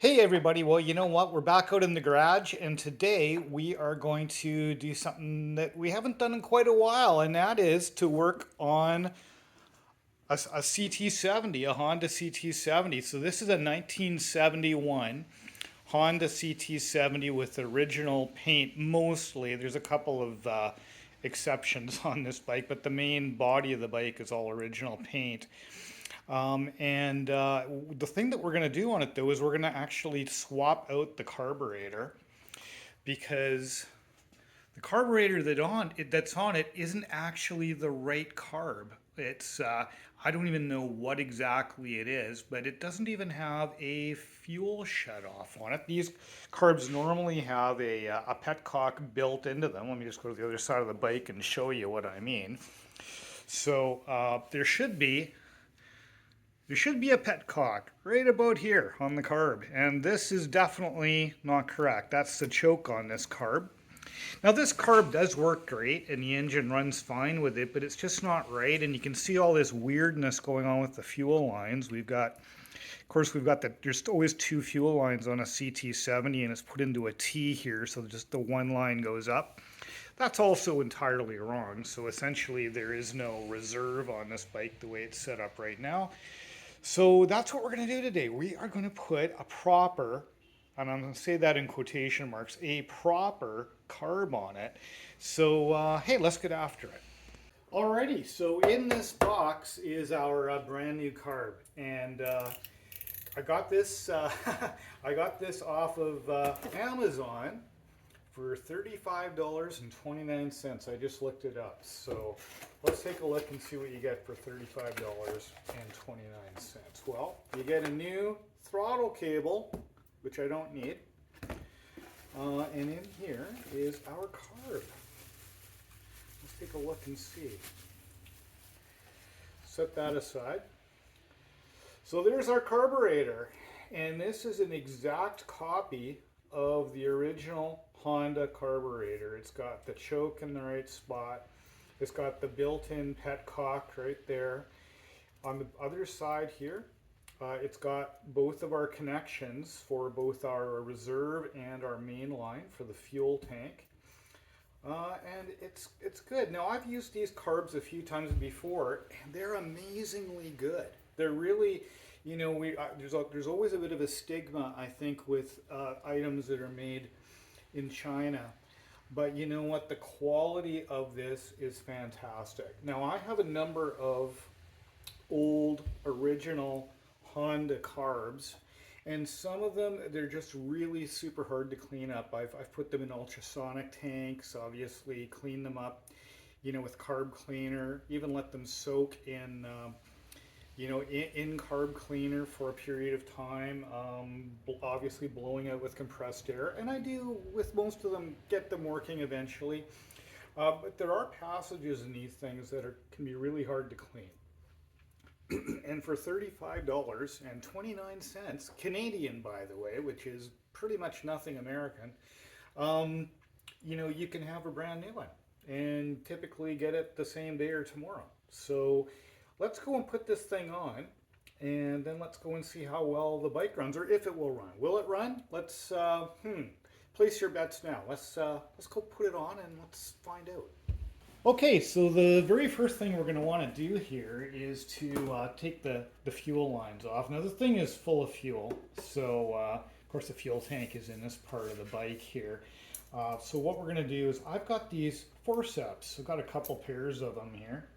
Hey everybody, well you know what, we're back out in the garage and today we are going to do something that we haven't done in quite a while, and that is to work on a CT70, a Honda CT70. So this is a 1971 Honda CT70 with original paint mostly. There's a couple of exceptions on this bike, but the main body of the bike is all original paint. And the thing that we're going to do on it though is we're going to actually swap out the carburetor because the carburetor that's on it isn't actually the right carb. It's I don't even know what exactly it is, but it doesn't even have a fuel shutoff on it. These carbs normally have a petcock built into them. Let me just go to the other side of the bike and show you what I mean. So there should be a petcock right about here on the carb, and this is definitely not correct. That's the choke on this carb. Now this carb does work great and the engine runs fine with it, but it's just not right, and you can see all this weirdness going on with the fuel lines. There's always two fuel lines on a CT70 and it's put into a T here, so just the one line goes up. That's also entirely wrong, so essentially there is no reserve on this bike the way it's set up right now. So that's what we're going to do today. We are going to put a proper, and I'm going to say that in quotation marks, a proper carb on it. So, hey, let's get after it. Alrighty, so in this box is our brand new carb, and I got this. I got this off of Amazon for $35.29. I just looked it up. So let's take a look and see what you get for $35.29. Well, you get a new throttle cable, which I don't need. And in here is our carb. Let's take a look and see. Set that aside. So there's our carburetor. And this is an exact copy of the original Honda carburetor. It's got the choke in the right spot. It's got the built-in petcock right there. On the other side here, it's got both of our connections for both our reserve and our main line for the fuel tank. And it's good. Now I've used these carbs a few times before and they're amazingly good. They're really, there's always a bit of a stigma, I think, with items that are made in China. But you know what? The quality of this is fantastic. Now I have a number of old original Honda carbs, and some of them, they're just really super hard to clean up. I've put them in ultrasonic tanks, obviously clean them up, with carb cleaner, even let them soak in in carb cleaner for a period of time, obviously blowing out with compressed air. And I do, with most of them, get them working eventually. But there are passages in these things that can be really hard to clean. And for $35.29, Canadian by the way, which is pretty much nothing American, you can have a brand new one and typically get it the same day or tomorrow. So let's go and put this thing on, and then let's go and see how well the bike runs, or if it will run. Will it run? Let's place your bets now. Let's go put it on and let's find out. Okay, so the very first thing we're going to want to do here is to take the fuel lines off. Now the thing is full of fuel, so of course the fuel tank is in this part of the bike here. So what we're going to do is, I've got these forceps. I've got a couple pairs of them here.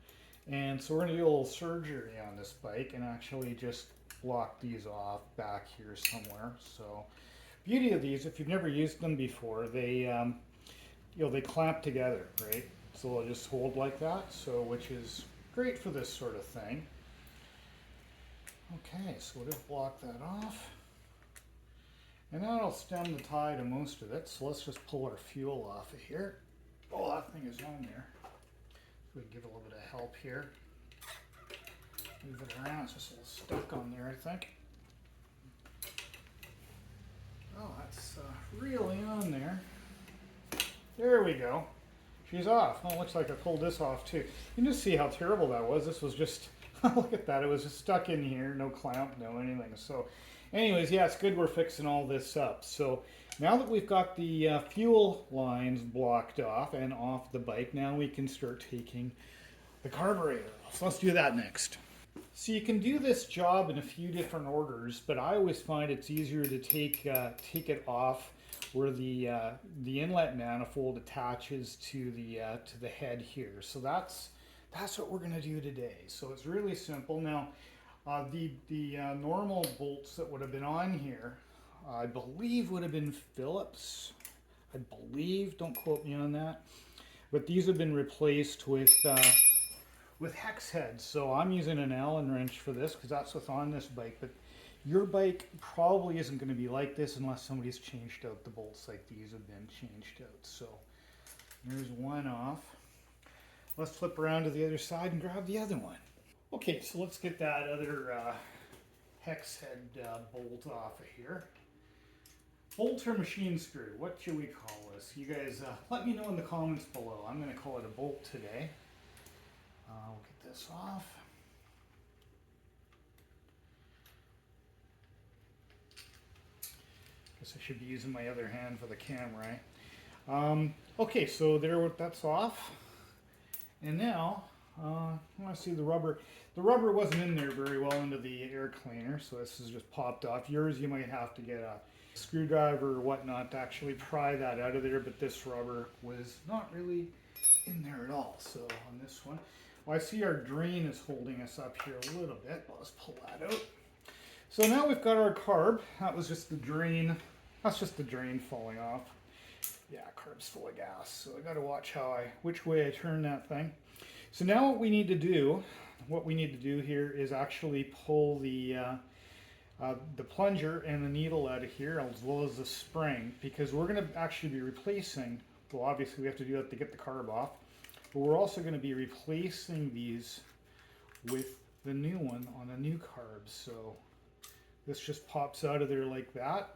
And so we're going to do a little surgery on this bike and actually just block these off back here somewhere. So beauty of these, if you've never used them before, they they clamp together, right? So they'll just hold like that, so which is great for this sort of thing. Okay, so we'll just block that off. And now it'll stem the tie to most of it. So let's just pull our fuel off of here. Oh, that thing is on there. We can give it a little bit of help here. Move it around, it's just a little stuck on there, I think. Oh, that's really on there. There we go. She's off. Oh, it looks like I pulled this off too. You can just see how terrible that was. This was just, look at that, it was just stuck in here, no clamp, no anything. So Anyways, yeah, it's good we're fixing all this up. So now that we've got the fuel lines blocked off and off the bike, now we can start taking the carburetor off. So let's do that next. So you can do this job in a few different orders, but I always find it's easier to take it off where the inlet manifold attaches to the head here. So that's what we're going to do today. So it's really simple. Now, the normal bolts that would have been on here, I believe would have been Phillips. I believe, don't quote me on that. But these have been replaced with hex heads. So I'm using an Allen wrench for this because that's what's on this bike. But your bike probably isn't going to be like this unless somebody's changed out the bolts like these have been changed out. So there's one off. Let's flip around to the other side and grab the other one. Okay, so let's get that other hex head bolt off of here. Bolt or machine screw, what should we call this? You guys let me know in the comments below. I'm going to call it a bolt today. We'll get this off. Guess I should be using my other hand for the camera, right? Okay, so that's off. And now, I want to see the rubber. The rubber wasn't in there very well into the air cleaner, so this is just popped off. Yours, you might have to get a screwdriver or whatnot to actually pry that out of there, but this rubber was not really in there at all. So on this one, well, I see our drain is holding us up here a little bit. Let's pull that out. So now we've got our carb. That was just the drain. That's just the drain falling off. Yeah, carb's full of gas, so I got to watch which way I turn that thing. So now what we need to do here is actually pull the plunger and the needle out of here, as well as the spring, because we're going to actually be replacing. Well, obviously we have to do that to get the carb off, but we're also going to be replacing these with the new one on a new carb. So this just pops out of there like that.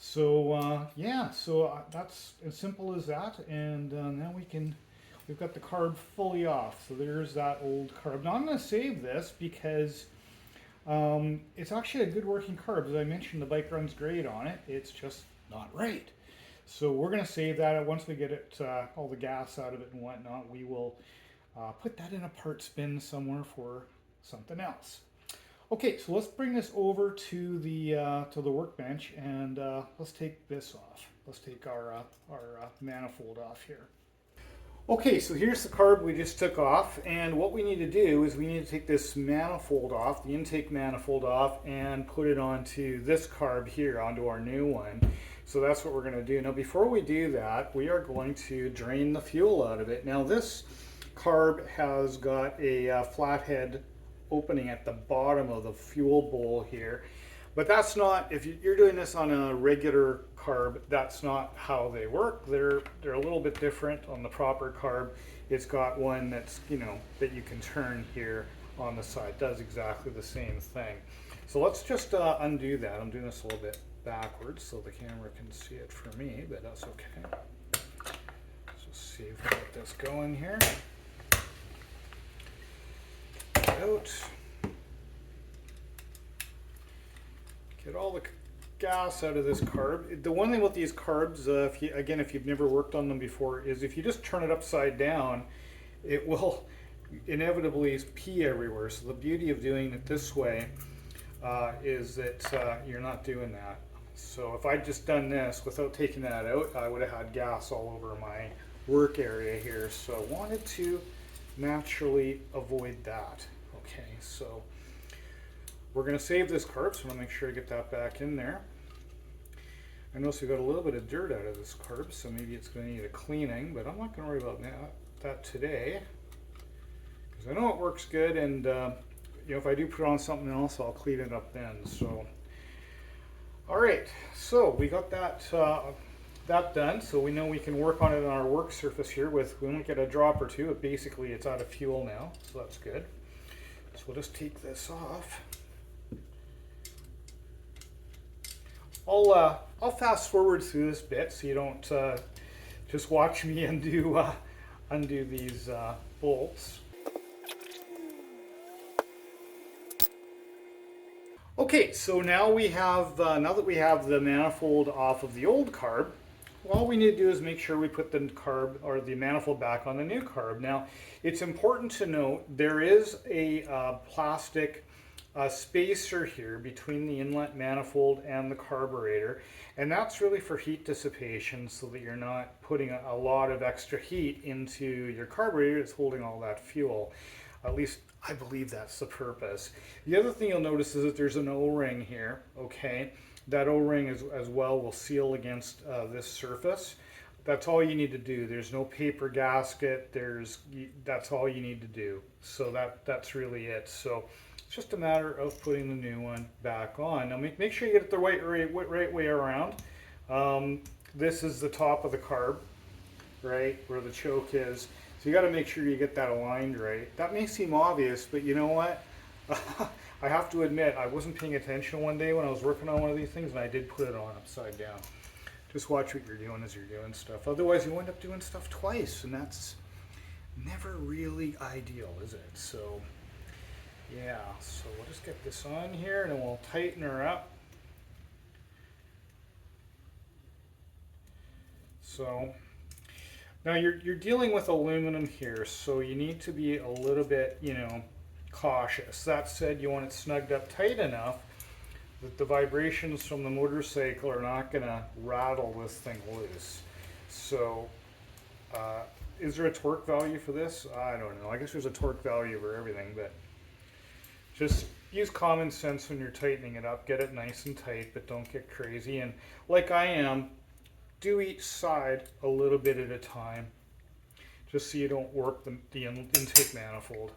So yeah, so that's as simple as that, and now we've got the carb fully off. So there's that old carb. Now I'm going to save this because it's actually a good working carb. As I mentioned, the bike runs great on it. It's just not right. So we're going to save that. Once we get it, all the gas out of it and whatnot, we will put that in a parts bin somewhere for something else. Okay, so let's bring this over to the workbench, and let's take this off. Let's take our manifold off here. Okay, so here's the carb we just took off, and what we need to do is we need to take this manifold off, the intake manifold off, and put it onto this carb here, onto our new one. So that's what we're going to do. Now before we do that, we are going to drain the fuel out of it. Now this carb has got a flathead opening at the bottom of the fuel bowl here, but that's not, if you're doing this on a regular carb, that's not how they work. They're a little bit different. On the proper carb, it's got one that's, that you can turn here on the side. Does exactly the same thing. So let's just undo that. I'm doing this a little bit backwards so the camera can see it for me, but that's okay. Let's just see if we get this going here. Out. Get all the gas out of this carb. The one thing with these carbs, if you've never worked on them before, is if you just turn it upside down, it will inevitably pee everywhere. So the beauty of doing it this way is that you're not doing that. So if I'd just done this without taking that out, I would have had gas all over my work area here. So I wanted to naturally avoid that. Okay, so we're going to save this carb, so I'm going to make sure I get that back in there. I notice we got a little bit of dirt out of this carb, so maybe it's going to need a cleaning, but I'm not going to worry about that today, because I know it works good, and if I do put on something else, I'll clean it up then. So, all right, so we got that done, so we know we can work on it on our work surface here. We won't get a drop or two, but basically it's out of fuel now, so that's good. So we'll just take this off. I'll fast forward through this bit so you don't just watch me undo these bolts. Okay, so now we have, now that we have the manifold off of the old carb, all we need to do is make sure we put the carb or the manifold back on the new carb. Now, it's important to note there is a plastic spacer here between the inlet manifold and the carburetor, and that's really for heat dissipation so that you're not putting a lot of extra heat into your carburetor that's holding all that fuel. At least I believe that's the purpose. The other thing you'll notice is that there's an O-ring here, okay? That O-ring as well will seal against this surface. That's all you need to do. There's no paper gasket. That's all you need to do. So that's really it. So it's just a matter of putting the new one back on. Now make sure you get it the right way around. This is the top of the carb, right, where the choke is. So you got to make sure you get that aligned right. That may seem obvious, but you know what? I have to admit, I wasn't paying attention one day when I was working on one of these things, and I did put it on upside down. Just watch what you're doing as you're doing stuff. Otherwise, you end up doing stuff twice, and that's never really ideal, is it? So, yeah. So we'll just get this on here, and then we'll tighten her up. So now you're dealing with aluminum here, so you need to be a little bit, cautious. That said, you want it snugged up tight enough that the vibrations from the motorcycle are not going to rattle this thing loose. So, is there a torque value for this? I don't know. I guess there's a torque value for everything, but just use common sense when you're tightening it up. Get it nice and tight, but don't get crazy. And like I am, do each side a little bit at a time, just so you don't warp the intake manifold.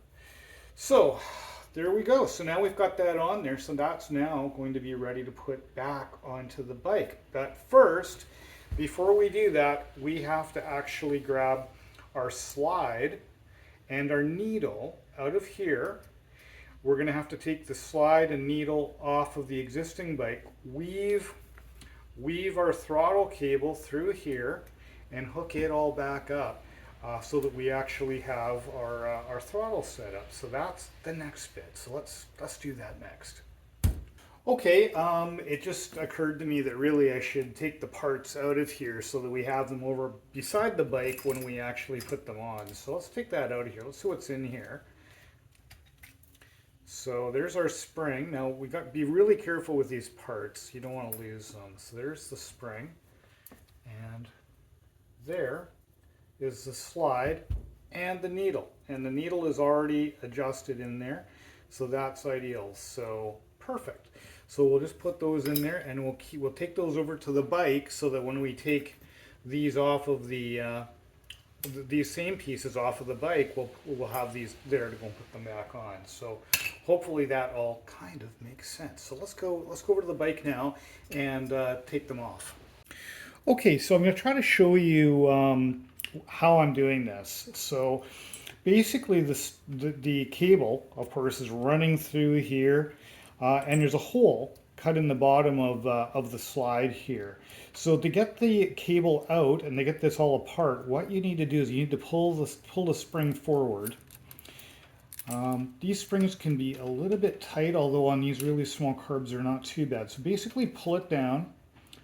So there we go. So now we've got that on there. So that's now going to be ready to put back onto the bike. But first, before we do that, we have to actually grab our slide and our needle out of here. We're going to have to take the slide and needle off of the existing bike, weave our throttle cable through here, and hook it all back up so that we actually have our throttle set up. So that's the next bit. So let's do that next. Okay, it just occurred to me that really I should take the parts out of here so that we have them over beside the bike when we actually put them on. So let's take that out of here. Let's see what's in here. So there's our spring. Now we got to be really careful with these parts. You don't want to lose them. So there's the spring, and there is the slide and the needle. And the needle is already adjusted in there, so that's ideal. So perfect. So we'll just put those in there, and we'll take those over to the bike so that when we take these off of these same pieces off of the bike, we'll have these there to go and put them back on. So hopefully that all kind of makes sense. So let's go over to the bike now and take them off. Okay, so I'm going to try to show you how I'm doing this. So basically the cable, of course, is running through here, and there's a hole cut in the bottom of the slide here. So to get the cable out and to get this all apart, what you need to do is you need to pull the spring forward. These springs can be a little bit tight, although on these really small carbs they're not too bad. So basically pull it down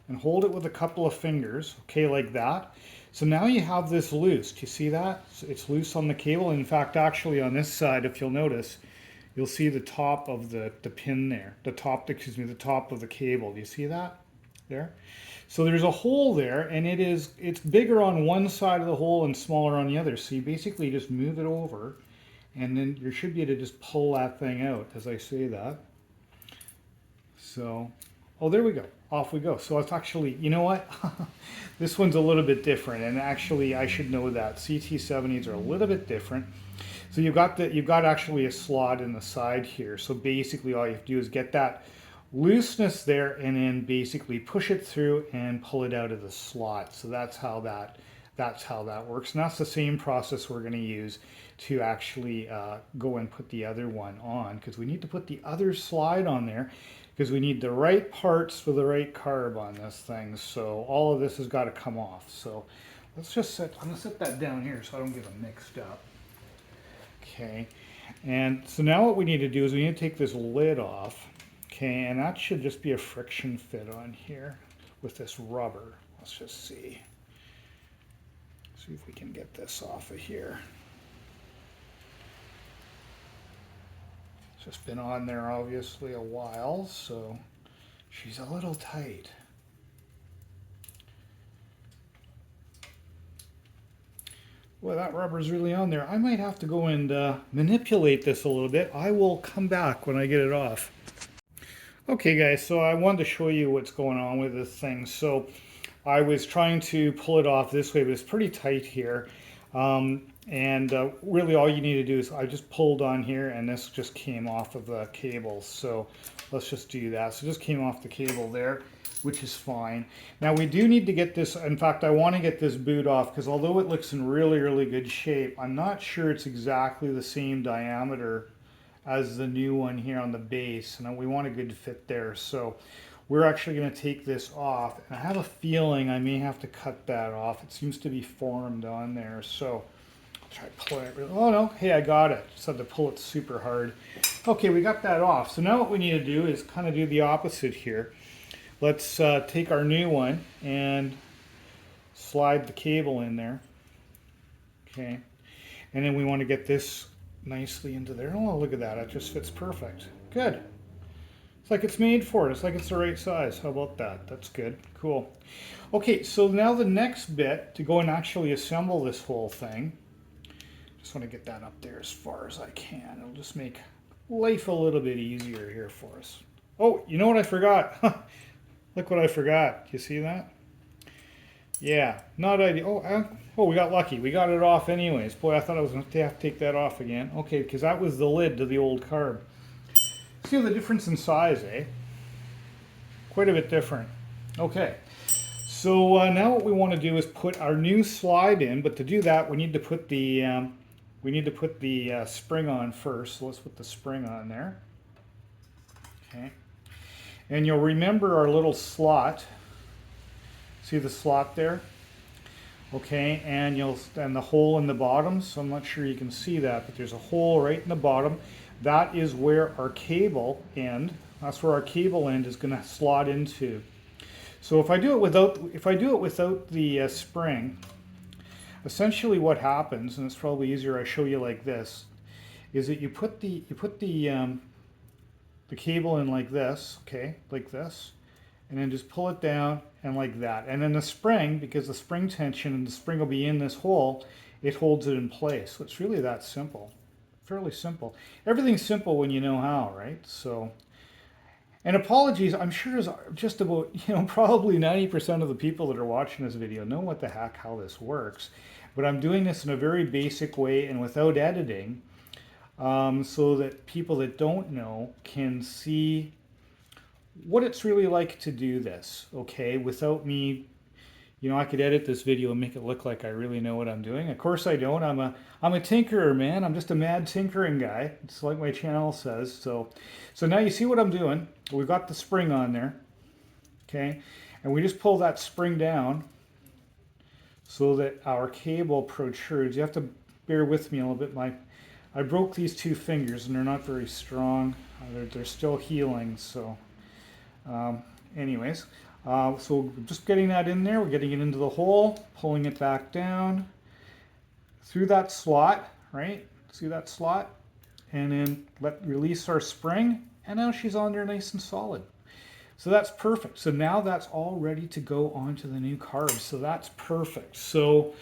and hold it with a couple of fingers, okay, like that. So now you have this loose. Do you see that? It's loose on the cable. In fact, actually on this side, if you'll notice, you'll see the top of the pin there, the top of the cable. Do you see that there? So there's a hole there, and it's bigger on one side of the hole and smaller on the other. So you basically just move it over, and then you should be able to just pull that thing out as I say that. So, oh, there we go. Off we go. So it's actually, you know what? This one's a little bit different, and actually I should know that. CT70s are a little bit different. So you've got actually a slot in the side here. So basically all you have to do is get that looseness there and then basically push it through and pull it out of the slot. So that's how that works. And that's the same process we're going to use to actually go and put the other one on, because we need to put the other slide on there because we need the right parts for the right carb on this thing. So all of this has got to come off. So let's just I'm going to set that down here so I don't get them mixed up. Okay, and so now what we need to do is we need to take this lid off. Okay, and that should just be a friction fit on here with this rubber. Let's just see. See if we can get this off of here. It's just been on there obviously a while, so she's a little tight. Well, that rubber's really on there. I might have to go and manipulate this a little bit. I will come back when I get it off. Okay guys, so I wanted to show you what's going on with this thing. So I was trying to pull it off this way, but it's pretty tight here. Really all you need to do is I just pulled on here and this just came off of the cable. So let's just do that. So it just came off the cable there, which is fine. Now we do need to get this, in fact I want to get this boot off because although it looks in really, really good shape, I'm not sure it's exactly the same diameter as the new one here on the base, and we want a good fit there. So we're actually going to take this off, and I have a feeling I may have to cut that off. It seems to be formed on there, so I'll try pulling it really. Oh no, hey, I got it. Just had to pull it super hard. Okay, we got that off. So now what we need to do is kind of do the opposite here. Let's take our new one and slide the cable in there. Okay, and then we want to get this nicely into there. Oh, look at that. It just fits perfect. Good. It's like it's made for it. It's like it's the right size. How about that? That's good. Cool. Okay, so now the next bit to go and actually assemble this whole thing. Just want to get that up there as far as I can. It'll just make life a little bit easier here for us. Oh, you know what I forgot? Look what I forgot. You see that? Yeah, not ideal. Oh, we got lucky. We got it off anyways. Boy, I thought I was going to have to take that off again. Okay, because that was the lid to the old carb. See the difference in size, eh? Quite a bit different. Okay, so now what we want to do is put our new slide in, but to do that, we need to put the spring on first. So let's put the spring on there. Okay, and you'll remember our little slot. See the slot there? Okay, and the hole in the bottom, so I'm not sure you can see that, but there's a hole right in the bottom. That is where our cable end, that's where our cable end is going to slot into. So if I do it without the spring, essentially what happens, and it's probably easier I show you like this, is that you put the cable in like this, okay, like this, and then just pull it down and like that. And then the spring, because the spring tension and the spring will be in this hole, it holds it in place. So it's really that simple. Fairly simple. Everything's simple when you know how, right? So, and apologies, I'm sure there's just about, probably 90% of the people that are watching this video know what the heck how this works. But I'm doing this in a very basic way and without editing, so that people that don't know can see what it's really like to do this, okay, without me, I could edit this video and make it look like I really know what I'm doing. Of course I don't. I'm a tinkerer, man. I'm just a mad tinkering guy. It's like my channel says. So now you see what I'm doing. We've got the spring on there, okay, and we just pull that spring down so that our cable protrudes. You have to bear with me a little bit. I broke these two fingers and they're not very strong. They're still healing, so. Anyways, so just getting that in there, we're getting it into the hole, pulling it back down through that slot, right? See that slot? And then release our spring, and now she's on there nice and solid. So that's perfect. So now that's all ready to go onto the new carb. So that's perfect. So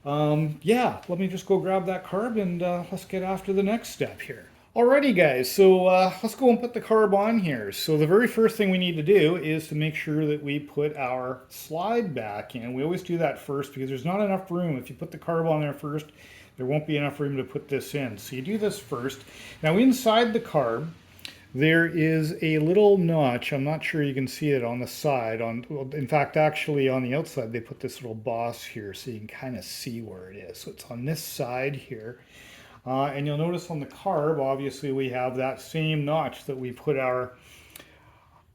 yeah, let me just go grab that carb and let's get after the next step here. Alrighty guys, so let's go and put the carb on here. So the very first thing we need to do is to make sure that we put our slide back in. We always do that first because there's not enough room. If you put the carb on there first, there won't be enough room to put this in. So you do this first. Now inside the carb, there is a little notch. I'm not sure you can see it on the side. In fact, actually on the outside, they put this little boss here so you can kind of see where it is. So it's on this side here. And you'll notice on the carb, obviously, we have that same notch that we put our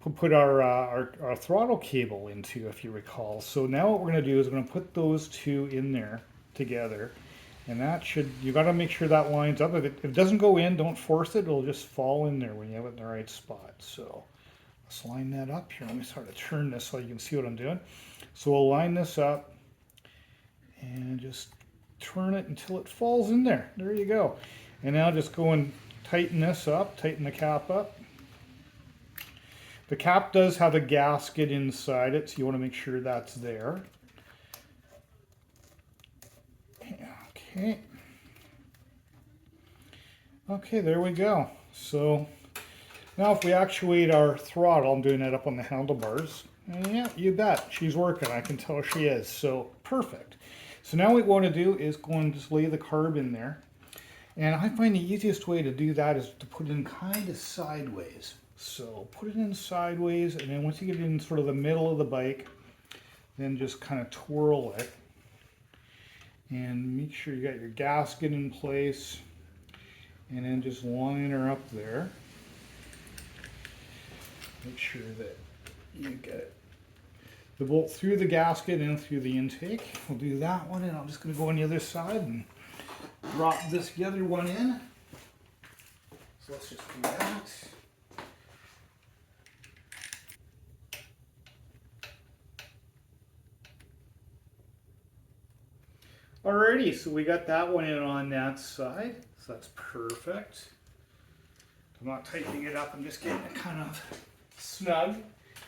throttle cable into, if you recall. So now what we're going to do is we're going to put those two in there together. And that you got to make sure that lines up. If it doesn't go in, don't force it. It'll just fall in there when you have it in the right spot. So Let's line that up here. Let me sort of turn this so you can see what I'm doing. So we'll line this up and just turn it until it falls in there. There you go. And now just go and tighten this up, tighten the cap up. The cap does have a gasket inside it, so you want to make sure that's there. Okay. Okay, there we go. So now if we actuate our throttle, I'm doing that up on the handlebars. And yeah, you bet. She's working. I can tell she is. So perfect. So now what we want to do is go and just lay the carb in there. And I find the easiest way to do that is to put it in kind of sideways. So put it in sideways, and then once you get it in sort of the middle of the bike, then just kind of twirl it. And make sure you got your gasket in place. And then just line her up there. Make sure that you get the bolt through the gasket and through the intake. We'll do that one, and I'm just going to go on the other side and drop this other one in. So let's just do that. Alrighty, so we got that one in on that side. So that's perfect. I'm not tightening it up, I'm just getting it kind of snug.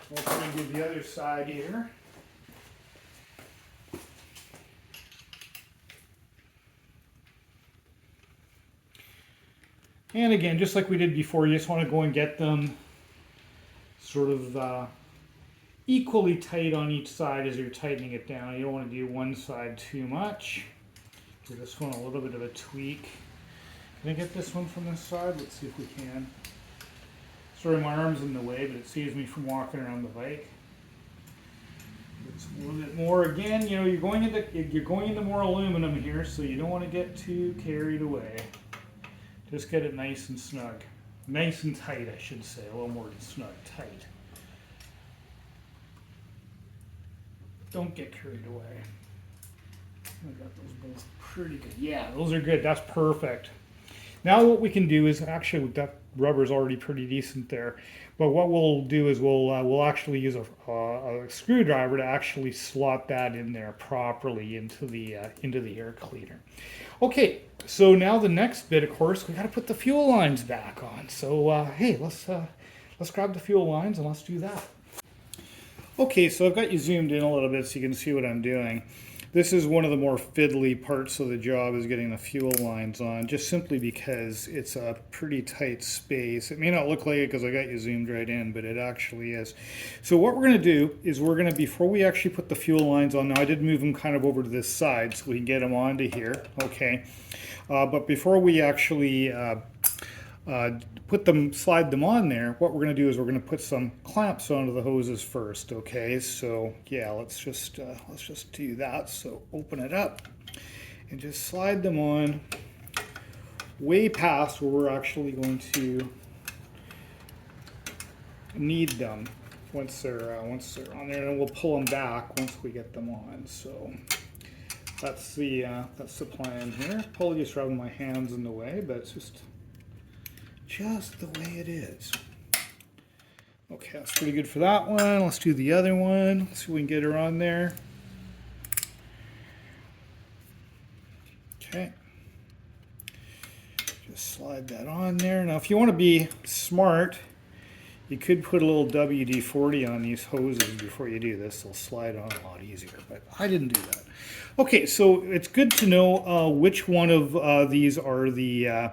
We'll try and do the other side here. And again, just like we did before, you just want to go and get them sort of equally tight on each side as you're tightening it down. You don't want to do one side too much. Give this one a little bit of a tweak. Can I get this one from this side? Let's see if we can. Sorry, my arm's in the way, but it saves me from walking around the bike. It's a little bit more. Again, you know, you're going into more aluminum here, so you don't want to get too carried away. Just get it nice and snug, nice and tight, I should say. A little more than snug, tight. Don't get carried away. I got those both pretty good. Yeah, those are good. That's perfect. Now what we can do is, actually that rubber's already pretty decent there, but what we'll do is we'll actually use a screwdriver to actually slot that in there properly into the air cleaner. Okay, so now the next bit, of course, we got to put the fuel lines back on. So hey, let's grab the fuel lines and let's do that. Okay, so I've got you zoomed in a little bit so you can see what I'm doing. This is one of the more fiddly parts of the job, is getting the fuel lines on, just simply because it's a pretty tight space. It may not look like it because I got you zoomed right in, but it actually is. So what we're going to do is before we actually put the fuel lines on, now I did move them kind of over to this side so we can get them onto here, okay. But before we actually slide them on there, what we're going to do is we're going to put some clamps onto the hoses first, okay? So yeah, let's just do that. So open it up and just slide them on way past where we're actually going to need them once they're on there, and we'll pull them back once we get them on. So that's the plan here. Apologies for having my hands in the way, but it's just the way it is. Okay, that's pretty good for that one. Let's do the other one. Let's see if we can get her on there. Okay. Just slide that on there. Now, if you want to be smart, you could put a little WD-40 on these hoses before you do this. They'll slide on a lot easier, but I didn't do that. Okay, so it's good to know which one of these are the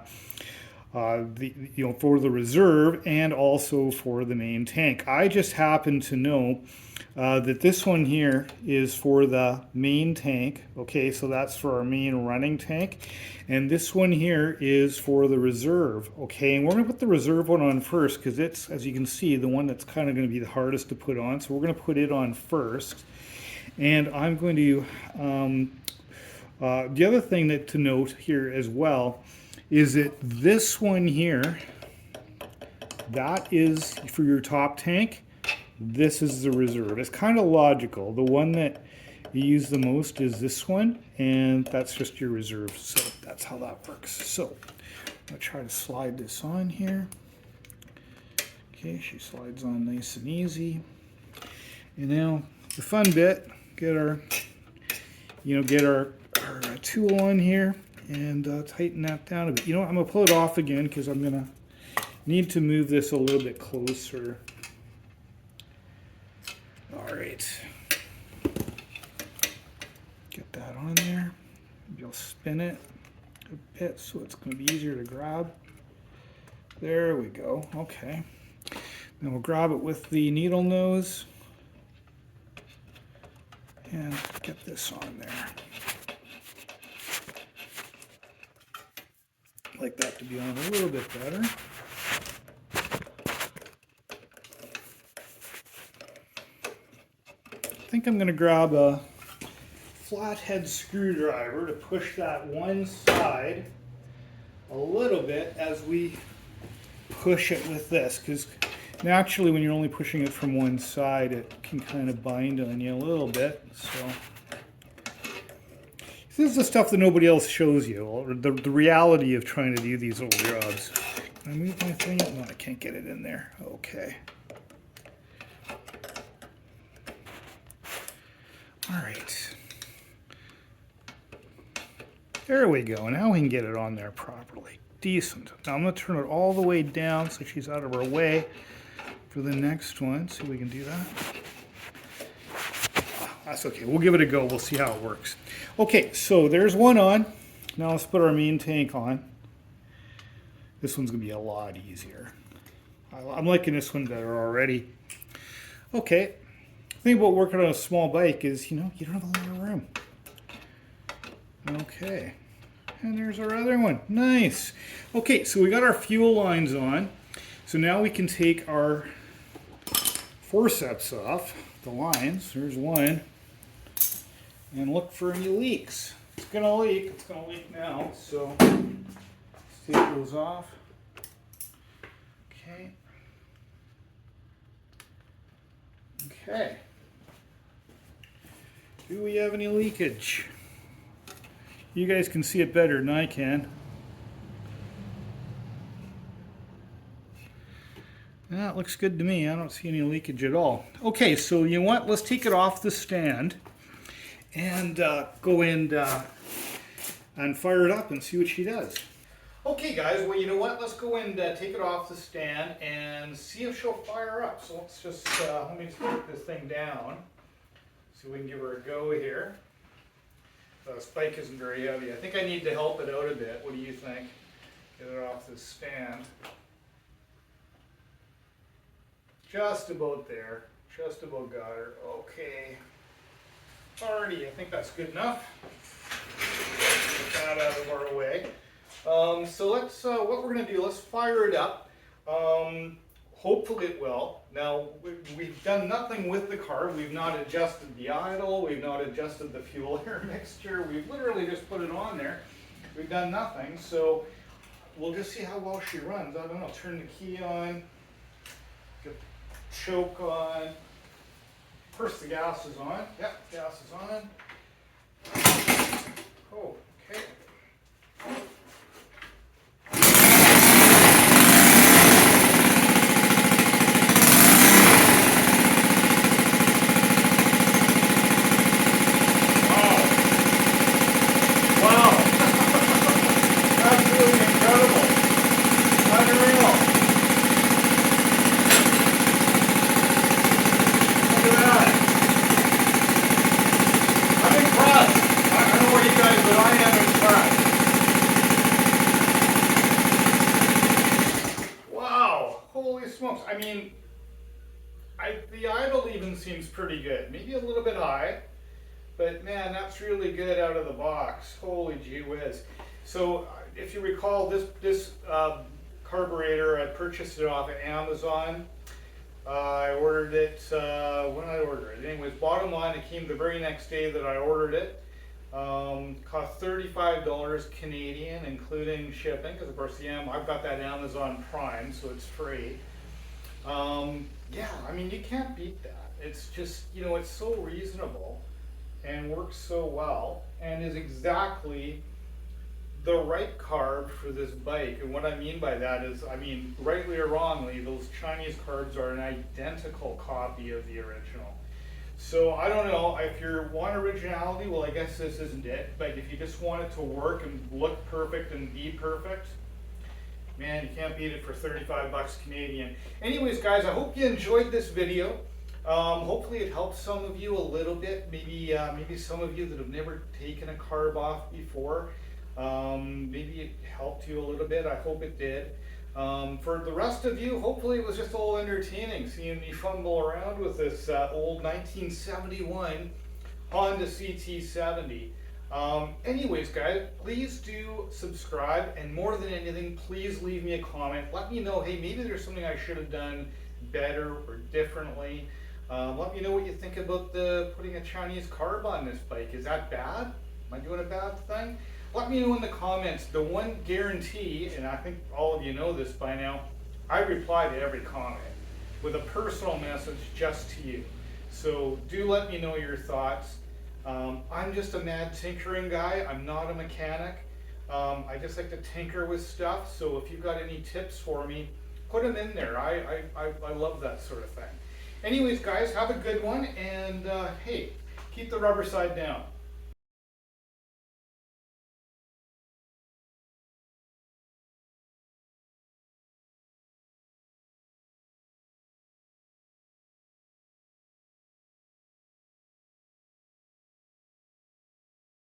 for the reserve and also for the main tank. I just happen to know that this one here is for the main tank. Okay, so that's for our main running tank. And this one here is for the reserve. Okay, and we're going to put the reserve one on first because it's, as you can see, the one that's kind of going to be the hardest to put on. So we're going to put it on first. And I'm going to, the other thing to note here as well is that this one here, that is for your top tank. This is the reserve. It's kind of logical. The one that you use the most is this one, and that's just your reserve. So that's how that works. So I'm gonna try to slide this on here. Okay, she slides on nice and easy. And now the fun bit, get our tool on here and tighten that down a bit. You know what, I'm gonna pull it off again because I'm gonna need to move this a little bit closer. All right, get that on there. Maybe I'll spin it a bit so it's gonna be easier to grab. There we go, okay. Then we'll grab it with the needle nose and get this on there. I'd like that to be on a little bit better. I think I'm going to grab a flathead screwdriver to push that one side a little bit as we push it with this, because naturally when you're only pushing it from one side it can kind of bind on you a little bit. So this is the stuff that nobody else shows you, or the reality of trying to do these little jobs. Can I move my thing? No, I can't get it in there. Okay. All right. There we go. Now we can get it on there properly. Decent. Now I'm going to turn it all the way down so she's out of our way for the next one. See if we can do that. That's okay. We'll give it a go. We'll see how it works. Okay, so there's one on. Now let's put our main tank on. This one's going to be a lot easier. I'm liking this one better already. Okay. The thing about working on a small bike is, you know, you don't have a lot of room. Okay. And there's our other one. Nice. Okay, so we got our fuel lines on. So now we can take our forceps off the lines. There's one. And look for any leaks. It's going to leak. It's going to leak now. So let's take those off. Okay. Okay. Do we have any leakage? You guys can see it better than I can. Yeah, it looks good to me. I don't see any leakage at all. Okay, so you know what? Let's take it off the stand and go and fire it up and see what she does. Okay, guys. Well, you know what? Let's go and take it off the stand and see if she'll fire up. So let's just let me just put this thing down so we can give her a go here. The spike isn't very heavy. I think I need to help it out a bit. What do you think? Get it off this stand. Just about there. Just about got her. Okay. Alrighty, I think that's good enough. Get that out of our way. So let's, what we're going to do, let's fire it up. Hopefully it will. Now, we've done nothing with the car. We've not adjusted the idle. We've not adjusted the fuel air mixture. We've literally just put it on there. We've done nothing. So we'll just see how well she runs. I don't know. Turn the key on. Get the choke on. First, the gas is on. Yep, gas is on. Oh, okay. I mean, the idle even seems pretty good. Maybe a little bit high, but man, that's really good out of the box. Holy gee whiz. So if you recall, this carburetor, I purchased it off of Amazon. I ordered it, when did I order it? Anyways, bottom line, it came the very next day that I ordered it. Cost $35 Canadian, including shipping, because of course I've got that Amazon Prime, so it's free. Yeah, I mean, you can't beat that. It's just, you know, it's so reasonable and works so well and is exactly the right carb for this bike. And what I mean by that is, I mean, rightly or wrongly, those Chinese carbs are an identical copy of the original. So I don't know, if you want originality, well, I guess this isn't it. But if you just want it to work and look perfect and be perfect, man, you can't beat it for 35 bucks Canadian. Anyways, guys, I hope you enjoyed this video. Hopefully it helps some of you a little bit. Maybe some of you that have never taken a carb off before. Maybe it helped you a little bit. I hope it did. For the rest of you, hopefully it was just a little entertaining seeing me fumble around with this old 1971 Honda CT70. Anyways, guys, please do subscribe, and more than anything, please leave me a comment. Let me know, hey, maybe there's something I should have done better or differently. Let me know what you think about putting a Chinese carb on this bike. Is that bad? Am I doing a bad thing? Let me know in the comments. The one guarantee, and I think all of you know this by now, I reply to every comment with a personal message just to you. So do let me know your thoughts. I'm just a mad tinkering guy. I'm not a mechanic. I just like to tinker with stuff. So if you've got any tips for me, put them in there. I love that sort of thing. Anyways, guys, have a good one. And hey, keep the rubber side down.